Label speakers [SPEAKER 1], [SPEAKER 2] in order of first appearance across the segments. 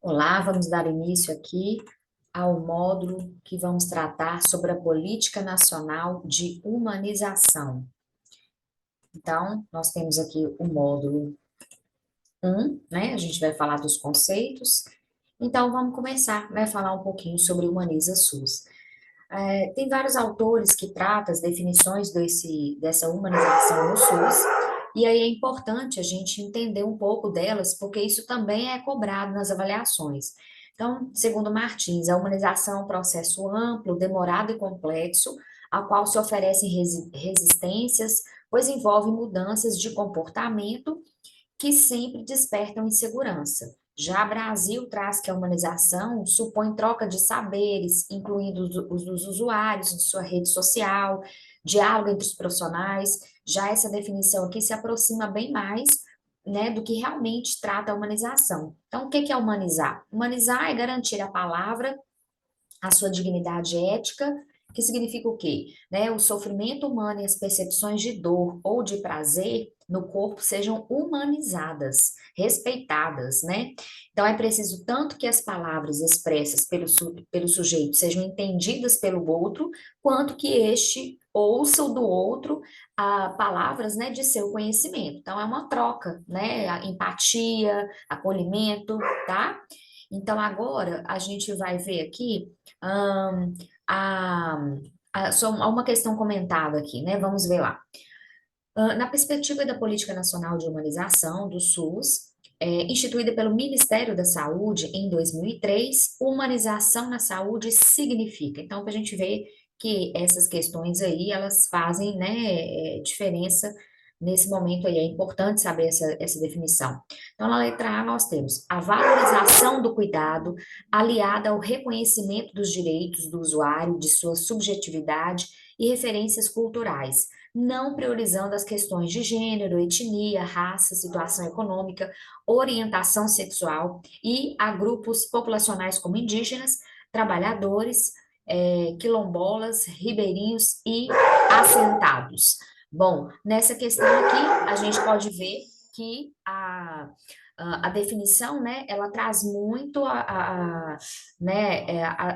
[SPEAKER 1] Olá, vamos dar início aqui ao módulo que vamos tratar sobre a Política Nacional de Humanização. Então, nós temos aqui o módulo 1, né? A gente vai falar dos conceitos. Então, vamos começar, vai falar um pouquinho sobre Humaniza SUS. Tem vários autores que tratam as definições dessa humanização no SUS, e aí é importante a gente entender um pouco delas, porque isso também é cobrado nas avaliações. Então, segundo Martins, a humanização é um processo amplo, demorado e complexo, ao qual se oferecem resistências, pois envolve mudanças de comportamento que sempre despertam insegurança. Já Brasil traz que a humanização supõe troca de saberes, incluindo os dos usuários de sua rede social, diálogo entre os profissionais. Já essa definição aqui se aproxima bem mais, né, do que realmente trata a humanização. Então, o que é humanizar? Humanizar é garantir a palavra a sua dignidade ética, que significa o quê? Né? O sofrimento humano e as percepções de dor ou de prazer no corpo sejam humanizadas, respeitadas, né? Então é preciso tanto que as palavras expressas pelo sujeito sejam entendidas pelo outro, quanto que este ouça do outro palavras, né, de seu conhecimento. Então é uma troca, né? A empatia, acolhimento, tá? Então agora a gente vai ver aqui Ahn, a, só uma questão comentada aqui, né? Vamos ver lá. Na perspectiva da Política Nacional de Humanização, do SUS, instituída pelo Ministério da Saúde em 2003, humanização na saúde significa. Então, para a gente ver que essas questões aí, elas fazem, né, diferença nesse momento aí, é importante saber essa definição. Então, na letra A, nós temos a valorização do cuidado aliada ao reconhecimento dos direitos do usuário, de sua subjetividade e referências culturais, não priorizando as questões de gênero, etnia, raça, situação econômica, orientação sexual e a grupos populacionais como indígenas, trabalhadores, quilombolas, ribeirinhos e assentados. Bom, nessa questão aqui, a gente pode ver que a definição, né, ela traz muito né,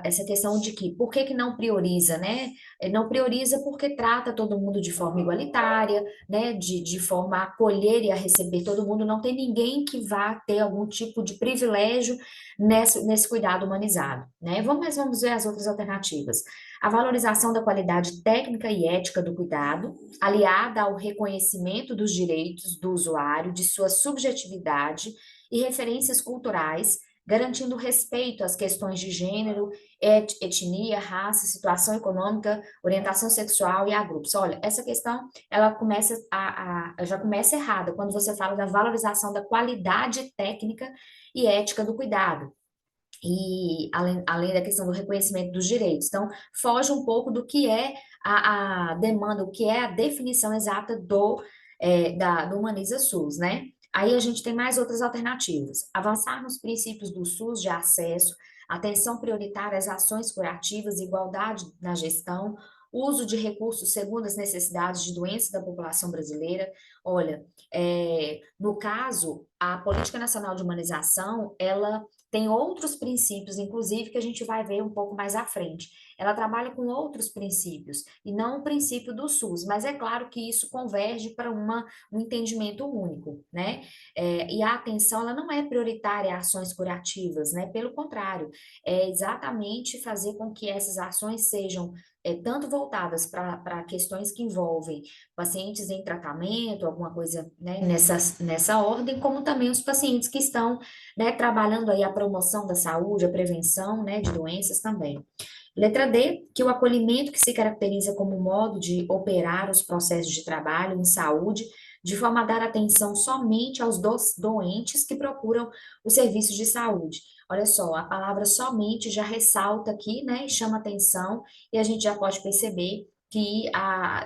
[SPEAKER 1] essa questão de que, por que que não prioriza, né? Não prioriza porque trata todo mundo de forma igualitária, né, de forma a acolher e a receber todo mundo, não tem ninguém que vá ter algum tipo de privilégio nesse cuidado humanizado, né? Mas vamos ver as outras alternativas. A valorização da qualidade técnica e ética do cuidado, aliada ao reconhecimento dos direitos do usuário, de sua subjetividade e referências culturais, garantindo respeito às questões de gênero, etnia, raça, situação econômica, orientação sexual e a grupos. Olha, essa questão, ela começa já começa errada quando você fala da valorização da qualidade técnica e ética do cuidado. E além da questão do reconhecimento dos direitos. Então, foge um pouco do que é a demanda, o que é a definição exata do Humaniza SUS, né? Aí a gente tem mais outras alternativas. Avançar nos princípios do SUS de acesso, atenção prioritária às ações curativas, igualdade na gestão, uso de recursos segundo as necessidades de doenças da população brasileira. Olha, no caso, a Política Nacional de Humanização, ela tem outros princípios, inclusive, que a gente vai ver um pouco mais à frente. Ela trabalha com outros princípios, e não o princípio do SUS, mas é claro que isso converge para um entendimento único, né? E a atenção, ela não é prioritária a ações curativas, né? Pelo contrário, é exatamente fazer com que essas ações sejam tanto voltadas para questões que envolvem pacientes em tratamento, alguma coisa, né, nessa ordem, como também os pacientes que estão, né, trabalhando aí a promoção da saúde, a prevenção, né, de doenças também. Letra D, que o acolhimento que se caracteriza como modo de operar os processos de trabalho em saúde, de forma a dar atenção somente aos doentes que procuram os serviços de saúde. Olha só, a palavra somente já ressalta aqui, né, e chama atenção, e a gente já pode perceber que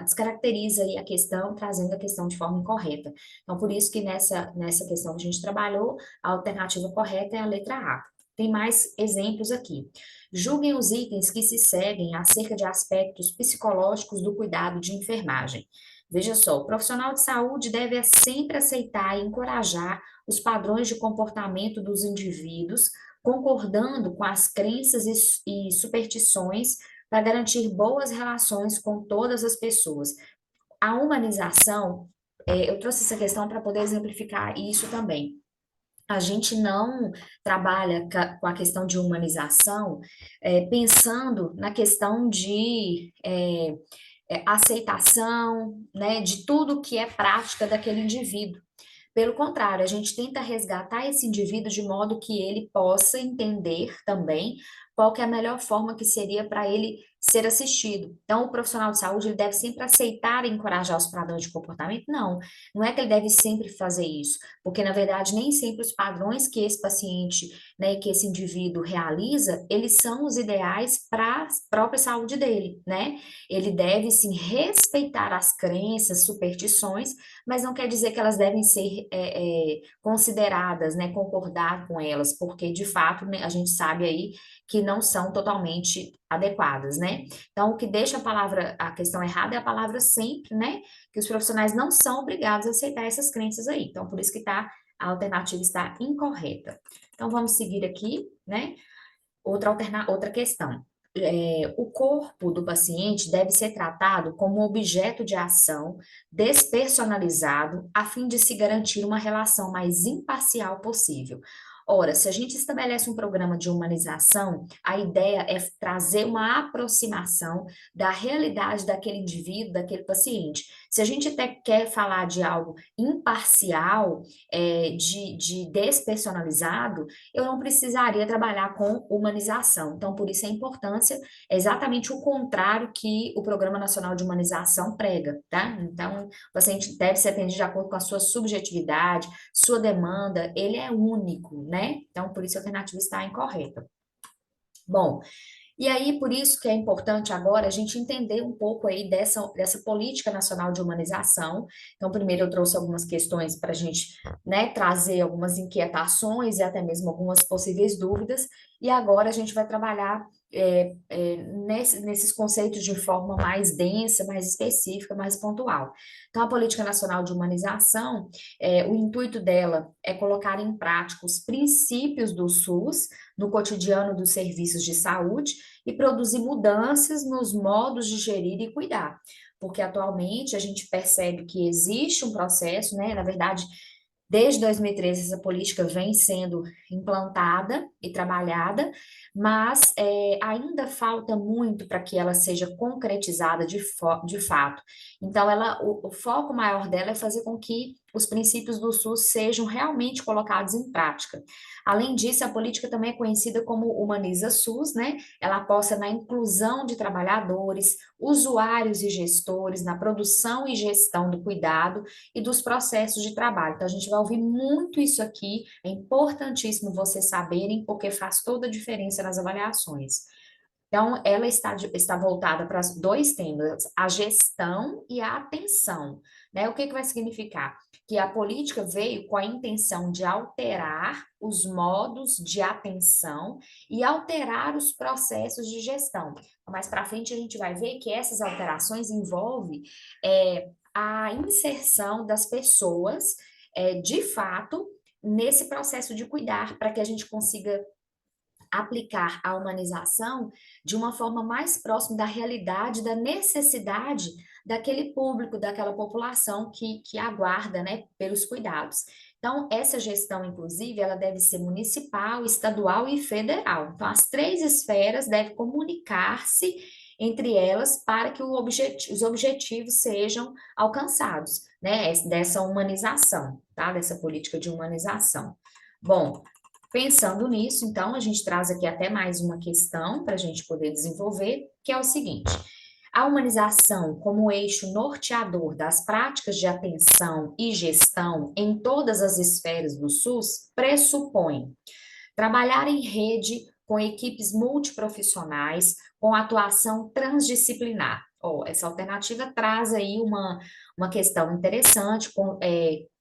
[SPEAKER 1] descaracteriza aí a questão, trazendo a questão de forma incorreta. Então, por isso que nessa questão que a gente trabalhou, a alternativa correta é a letra A. Tem mais exemplos aqui. Julguem os itens que se seguem acerca de aspectos psicológicos do cuidado de enfermagem. Veja só, o profissional de saúde deve sempre aceitar e encorajar os padrões de comportamento dos indivíduos, concordando com as crenças e superstições para garantir boas relações com todas as pessoas. A humanização, eu trouxe essa questão para poder exemplificar isso também. A gente não trabalha com a questão de humanização, pensando na questão de aceitação, né, de tudo que é prática daquele indivíduo. Pelo contrário, a gente tenta resgatar esse indivíduo de modo que ele possa entender também qual que é a melhor forma que seria para ele ser assistido. Então, o profissional de saúde, ele deve sempre aceitar e encorajar os padrões de comportamento? Não, não é que ele deve sempre fazer isso, porque, na verdade, nem sempre os padrões que esse paciente, né, que esse indivíduo realiza, eles são os ideais para a própria saúde dele, né? Ele deve, sim, respeitar as crenças, superstições, mas não quer dizer que elas devem ser consideradas, né, concordar com elas, porque de fato, né, a gente sabe aí que não são totalmente adequadas, né? Então, o que deixa a questão errada é a palavra sempre, né? Que os profissionais não são obrigados a aceitar essas crenças aí. Então, por isso que a alternativa está incorreta. Então, vamos seguir aqui, né? Outra questão. O corpo do paciente deve ser tratado como objeto de ação despersonalizado, a fim de se garantir uma relação mais imparcial possível. Ora, se a gente estabelece um programa de humanização, a ideia é trazer uma aproximação da realidade daquele indivíduo, daquele paciente. Se a gente até quer falar de algo imparcial, de despersonalizado, eu não precisaria trabalhar com humanização. Então, por isso a importância é exatamente o contrário que o Programa Nacional de Humanização prega, tá? Então, o paciente deve ser atendido de acordo com a sua subjetividade, sua demanda, ele é único, né? Então, por isso a alternativa está incorreta. Bom, e aí, por isso que é importante agora a gente entender um pouco aí dessa política nacional de humanização. Então, primeiro eu trouxe algumas questões para a gente, né, trazer algumas inquietações e até mesmo algumas possíveis dúvidas, e agora a gente vai trabalhar nesses conceitos de forma mais densa, mais específica, mais pontual. Então, a política nacional de humanização, o intuito dela é colocar em prática os princípios do SUS no cotidiano dos serviços de saúde e produzir mudanças nos modos de gerir e cuidar. Porque atualmente a gente percebe que existe um processo, né? Na verdade, desde 2013 essa política vem sendo implantada e trabalhada, mas ainda falta muito para que ela seja concretizada de fato. Então, o foco maior dela é fazer com que os princípios do SUS sejam realmente colocados em prática. Além disso, a política também é conhecida como Humaniza SUS, né? Ela aposta na inclusão de trabalhadores, usuários e gestores, na produção e gestão do cuidado e dos processos de trabalho. Então, a gente vai ouvir muito isso aqui, é importantíssimo vocês saberem, porque faz toda a diferença nas avaliações. Então, ela está voltada para os dois temas, a gestão e a atenção, né? O que que vai significar? Que a política veio com a intenção de alterar os modos de atenção e alterar os processos de gestão. Mais para frente, a gente vai ver que essas alterações envolvem a inserção das pessoas, de fato, nesse processo de cuidar, para que a gente consiga aplicar a humanização de uma forma mais próxima da realidade, da necessidade daquele público, daquela população que aguarda, né, pelos cuidados. Então, essa gestão, inclusive, ela deve ser municipal, estadual e federal. Então, as três esferas devem comunicar-se entre elas para que os objetivos sejam alcançados, né, dessa humanização, tá, dessa política de humanização. Bom, pensando nisso, então, a gente traz aqui até mais uma questão para a gente poder desenvolver, que é o seguinte: a humanização como eixo norteador das práticas de atenção e gestão em todas as esferas do SUS pressupõe trabalhar em rede com equipes multiprofissionais, com atuação transdisciplinar. Oh, essa alternativa traz aí uma questão interessante, com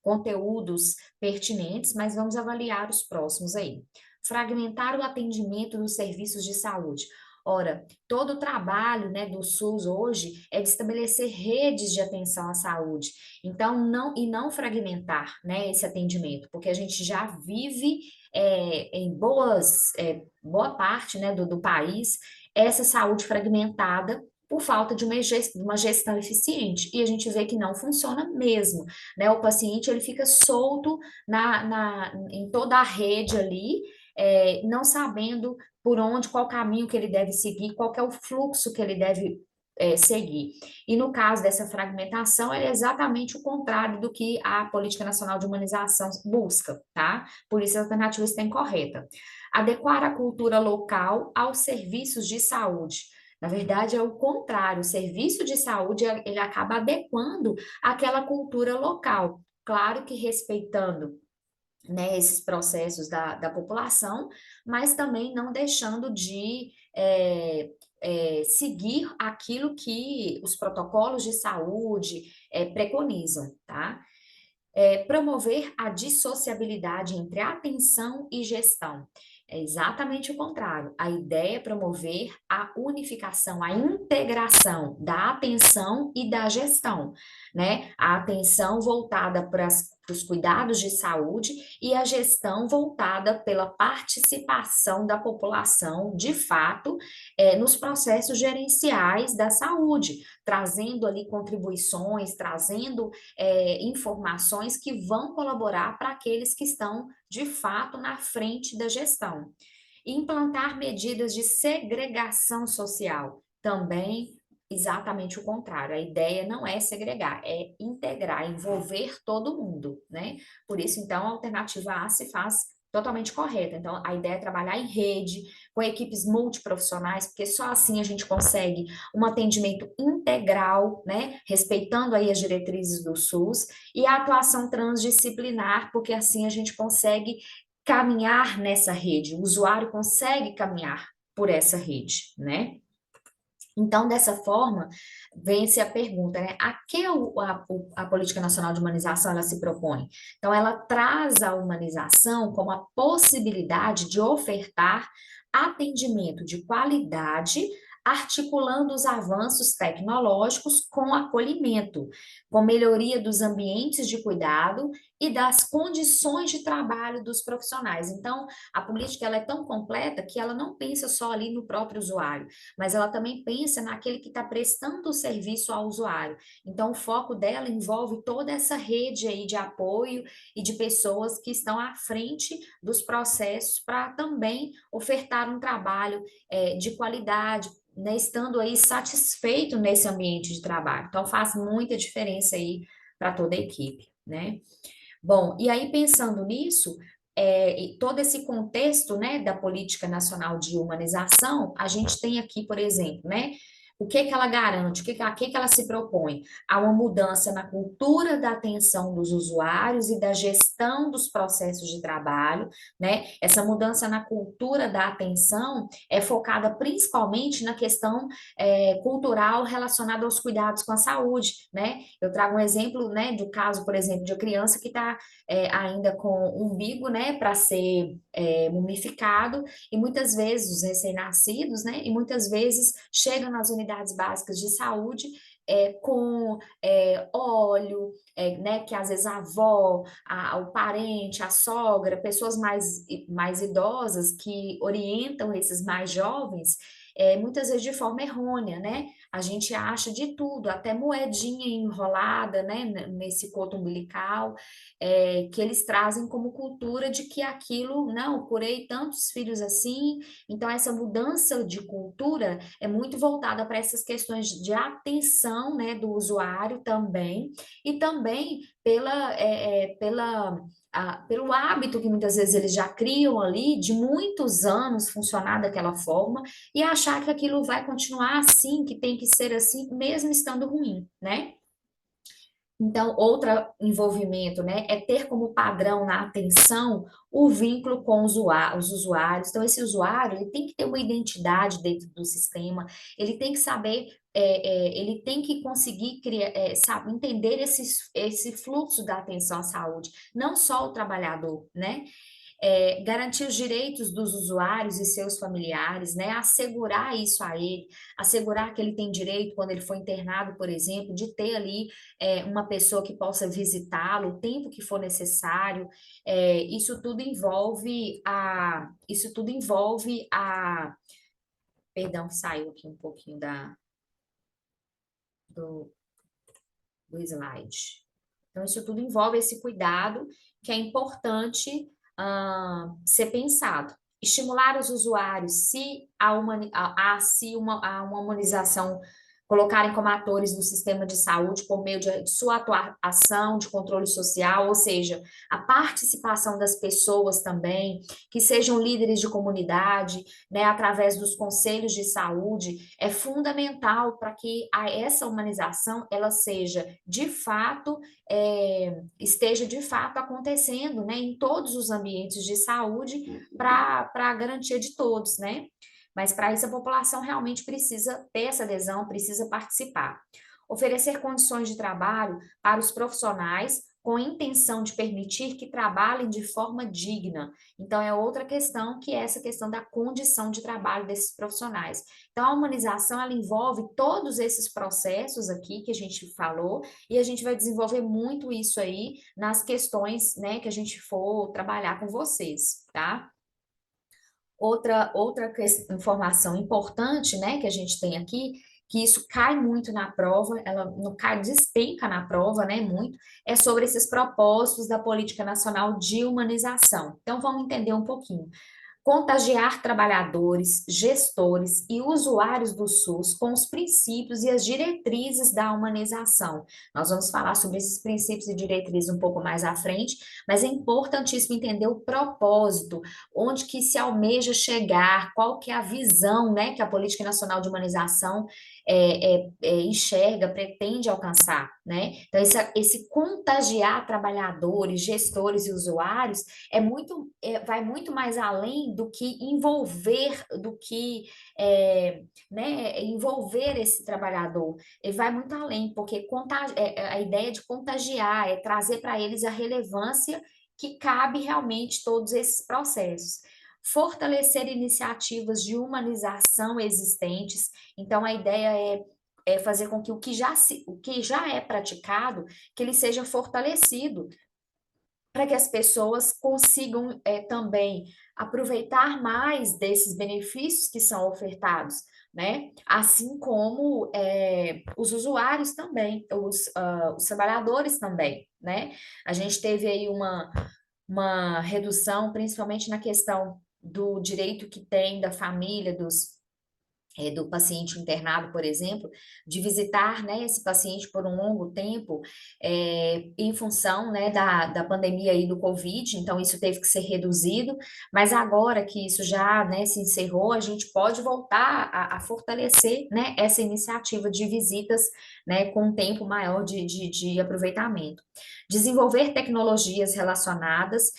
[SPEAKER 1] conteúdos pertinentes, mas vamos avaliar os próximos aí. Fragmentar o atendimento dos serviços de saúde. Ora, todo o trabalho, né, do SUS hoje é de estabelecer redes de atenção à saúde. Então, não fragmentar, né, esse atendimento, porque a gente já vive em boa parte, né, do país essa saúde fragmentada por falta de uma gestão eficiente. E a gente vê que não funciona mesmo, né? O paciente ele fica solto em toda a rede ali, não sabendo por onde, qual caminho que ele deve seguir, qual que é o fluxo que ele deve seguir. E no caso dessa fragmentação, é exatamente o contrário do que a Política Nacional de Humanização busca, tá? Por isso a alternativa está incorreta. Adequar a cultura local aos serviços de saúde. Na verdade, é o contrário, o serviço de saúde, ele acaba adequando aquela cultura local. Claro que respeitando, né, esses processos da população, mas também não deixando de seguir aquilo que os protocolos de saúde preconizam, tá? Promover a dissociabilidade entre atenção e gestão. É exatamente o contrário. A ideia é promover a unificação, a integração da atenção e da gestão, né? A atenção voltada para os cuidados de saúde e a gestão voltada pela participação da população, de fato, nos processos gerenciais da saúde, trazendo ali contribuições, trazendo informações que vão colaborar para aqueles que estão, de fato, na frente da gestão. Implantar medidas de segregação social, também exatamente o contrário. A ideia não é segregar, é integrar, envolver todo mundo, né? Por isso, então, a alternativa A se faz totalmente correta. Então, a ideia é trabalhar em rede, com equipes multiprofissionais, porque só assim a gente consegue um atendimento integral, né, respeitando aí as diretrizes do SUS, e a atuação transdisciplinar, porque assim a gente consegue caminhar nessa rede, o usuário consegue caminhar por essa rede, né? Então, dessa forma, vem-se a pergunta, né? A que a Política Nacional de Humanização ela se propõe? Então, ela traz a humanização como a possibilidade de ofertar atendimento de qualidade, articulando os avanços tecnológicos com acolhimento, com melhoria dos ambientes de cuidado e das condições de trabalho dos profissionais. Então, a política ela é tão completa que ela não pensa só ali no próprio usuário, mas ela também pensa naquele que está prestando o serviço ao usuário. Então, o foco dela envolve toda essa rede aí de apoio e de pessoas que estão à frente dos processos para também ofertar um trabalho de qualidade, né, estando aí satisfeito nesse ambiente de trabalho. Então, faz muita diferença aí para toda a equipe, né? Bom, e aí pensando nisso, e todo esse contexto, né, da política nacional de humanização, a gente tem aqui, por exemplo, né, o que que ela garante, a que ela se propõe? A uma mudança na cultura da atenção dos usuários e da gestão dos processos de trabalho, né? Essa mudança na cultura da atenção é focada principalmente na questão cultural relacionada aos cuidados com a saúde, né? Eu trago um exemplo, né, do caso, por exemplo, de uma criança que está ainda com o umbigo, né, para ser mumificado, e muitas vezes os recém-nascidos, né, e muitas vezes chegam nas unidades básicas de saúde com óleo, né, que às vezes a avó, o parente, a sogra, pessoas mais idosas que orientam esses mais jovens, muitas vezes de forma errônea, né? A gente acha de tudo, até moedinha enrolada, né, nesse coto umbilical, que eles trazem como cultura de que aquilo, não, curei tantos filhos assim. Então, essa mudança de cultura é muito voltada para essas questões de atenção, né, do usuário também, e também pelo hábito que muitas vezes eles já criam ali, de muitos anos funcionar daquela forma, e achar que aquilo vai continuar assim, que tem que ser assim, mesmo estando ruim, né? Então, outro envolvimento, né, é ter como padrão na atenção o vínculo com os usuários. Então, esse usuário, ele tem que ter uma identidade dentro do sistema, ele tem que saber, ele tem que conseguir criar, sabe, entender esse fluxo da atenção à saúde, não só o trabalhador, né? garantir os direitos dos usuários e seus familiares, né? Assegurar isso a ele, assegurar que ele tem direito, quando ele for internado, por exemplo, de ter ali uma pessoa que possa visitá-lo o tempo que for necessário. Isso tudo envolve a. Perdão, saiu aqui um pouquinho do, do slide. Então, isso tudo envolve esse cuidado que é importante ser pensado. Estimular os usuários, se há uma humanização, colocarem como atores do sistema de saúde por meio de sua atuação, de controle social, ou seja, a participação das pessoas também, que sejam líderes de comunidade, né, através dos conselhos de saúde, é fundamental para que essa humanização ela seja de fato esteja de fato acontecendo, né, em todos os ambientes de saúde para a garantia de todos, né? Mas para isso a população realmente precisa ter essa adesão, precisa participar. Oferecer condições de trabalho para os profissionais com intenção de permitir que trabalhem de forma digna. Então, é outra questão que é essa questão da condição de trabalho desses profissionais. Então, a humanização, ela envolve todos esses processos aqui que a gente falou, e a gente vai desenvolver muito isso aí nas questões, né, que a gente for trabalhar com vocês, tá? Informação importante, né, que a gente tem aqui, que isso cai muito na prova, ela não cai, despenca na prova, né, muito, é sobre esses propósitos da Política Nacional de Humanização. Então, vamos entender um pouquinho. Contagiar trabalhadores, gestores e usuários do SUS com os princípios e as diretrizes da humanização. Nós vamos falar sobre esses princípios e diretrizes um pouco mais à frente, mas é importantíssimo entender o propósito, onde que se almeja chegar, qual que é a visão, né, que a Política Nacional de Humanização enxerga, pretende alcançar, né? Então, esse contagiar trabalhadores, gestores e usuários vai muito mais além do que envolver, né, envolver esse trabalhador. Ele vai muito além, porque a ideia de contagiar é trazer para eles a relevância que cabe realmente todos esses processos. Fortalecer iniciativas de humanização existentes. Então, a ideia é fazer com que o que já é praticado, que ele seja fortalecido, para que as pessoas consigam também aproveitar mais desses benefícios que são ofertados, né? Assim como os usuários também, os trabalhadores também, né? A gente teve aí uma redução, principalmente na questão do direito que tem da família, do paciente internado, por exemplo, de visitar, né, esse paciente por um longo tempo, em função, né, da pandemia aí do Covid, então isso teve que ser reduzido, mas agora que isso já, né, se encerrou, a gente pode voltar a fortalecer, né, essa iniciativa de visitas, né, com um tempo maior de aproveitamento. Desenvolver tecnologias relacionais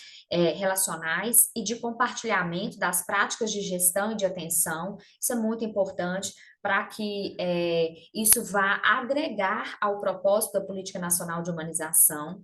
[SPEAKER 1] e de compartilhamento das práticas de gestão e de atenção. Isso é muito importante para que isso vá agregar ao propósito da Política Nacional de Humanização,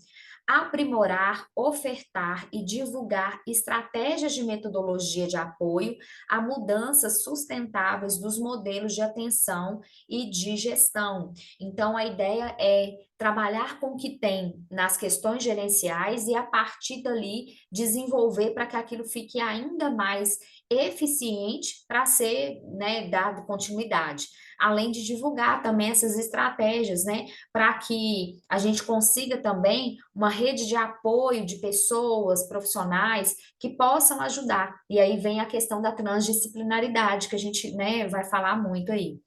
[SPEAKER 1] aprimorar, ofertar e divulgar estratégias de metodologia de apoio a mudanças sustentáveis dos modelos de atenção e de gestão. Então, a ideia é trabalhar com o que tem nas questões gerenciais e, a partir dali, desenvolver para que aquilo fique ainda mais eficiente para ser, né, dado continuidade. Além de divulgar também essas estratégias, né, para que a gente consiga também uma rede de apoio de pessoas, profissionais, que possam ajudar. E aí vem a questão da transdisciplinaridade, que a gente, né, vai falar muito aí.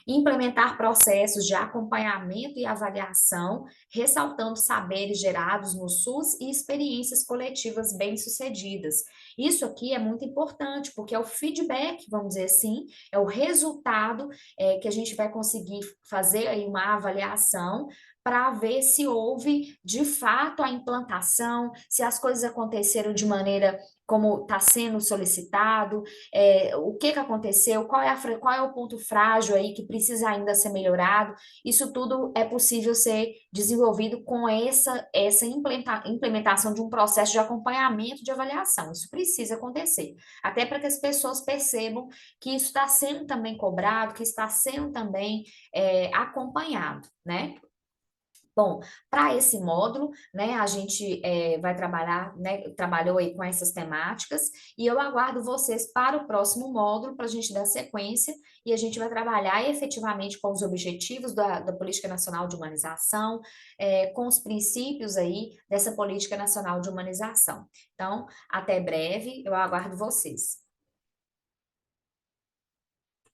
[SPEAKER 1] Implementar processos de acompanhamento e avaliação, ressaltando saberes gerados no SUS e experiências coletivas bem-sucedidas. Isso aqui é muito importante, porque é o feedback, vamos dizer assim, é o resultado que a gente vai conseguir fazer aí uma avaliação para ver se houve, de fato, a implantação, se as coisas aconteceram de maneira como está sendo solicitado, o que que aconteceu, qual é o ponto frágil aí que precisa ainda ser melhorado. Isso tudo é possível ser desenvolvido com essa implementação de um processo de acompanhamento de avaliação. Isso precisa acontecer, até para que as pessoas percebam que isso está sendo também cobrado, que está sendo também acompanhado, né? Bom, para esse módulo, né, a gente vai trabalhar, né, trabalhou aí com essas temáticas, e eu aguardo vocês para o próximo módulo, para a gente dar sequência, e a gente vai trabalhar efetivamente com os objetivos da Política Nacional de Humanização, com os princípios aí dessa Política Nacional de Humanização. Então, até breve, eu aguardo vocês.